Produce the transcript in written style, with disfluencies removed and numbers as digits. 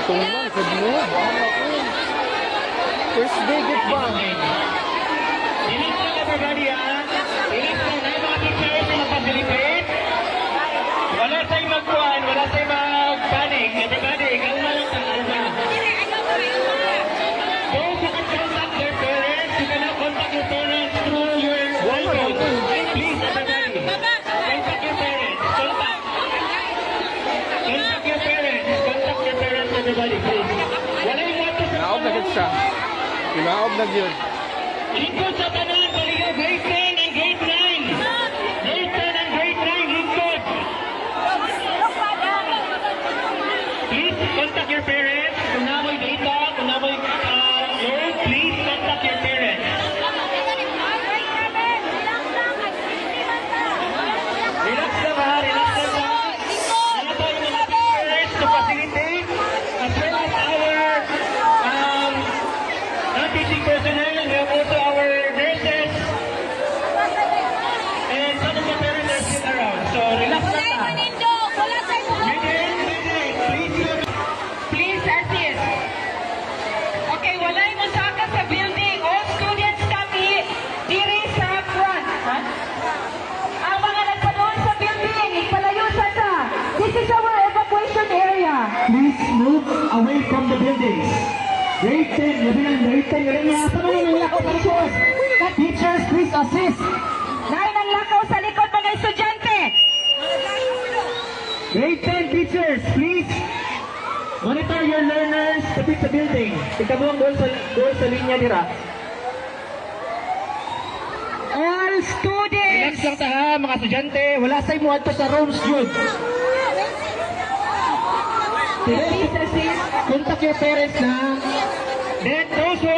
Tungan, kadlo, bahala ko. First day, get ba? Relax lang everybody ha. Relax lang na mga teachers na facilitate. Wala tayong magkuhan, wala tayong mag-panic. Everybody, kalma lang sa kalma. Those who can contact their parents, you cannot contact your parents through your iPhone. Please, everybody, contact your parents. Contact your parents. Contact your parents, everybody, please. Wala yung wato sa Pinaob na gid siya. Pinaob na yun. Lingkod sa tanan, baligaw, grade 10 and grade 9. Grade 10 and grade 9, lingkod. Please contact your parents. Kung namoy data, kung namoy load, please contact your parents. Relax lang ha, relax lang ha. Ano ba yung mga teachers to facilitate as well as our non-teaching personnel. We have also our nurses and some of the parents are sitting around. So relax lang ha. Please assist. Okay, walay mo saka sa building. All students kami diri sa front. Ha? Ang mga nagpadoon sa building, ipalayo sa ta. This is our evacuation area. Please move away from the buildings. Grade 10, labi ng grade 10. Galing nga, sa mga nang lakaw sa likod. Teachers, please assist. Nay nang lakaw sa likod mga estudyante. Grade 10 teachers, please monitor your learners kapit sa building. Ikaw mo ang goal sa linya nila. All students. Relax lang ta ha, mga estudyante. Wala sa'yo mo ato sa rooms yun. Please assist. Contact your parents na. Then those who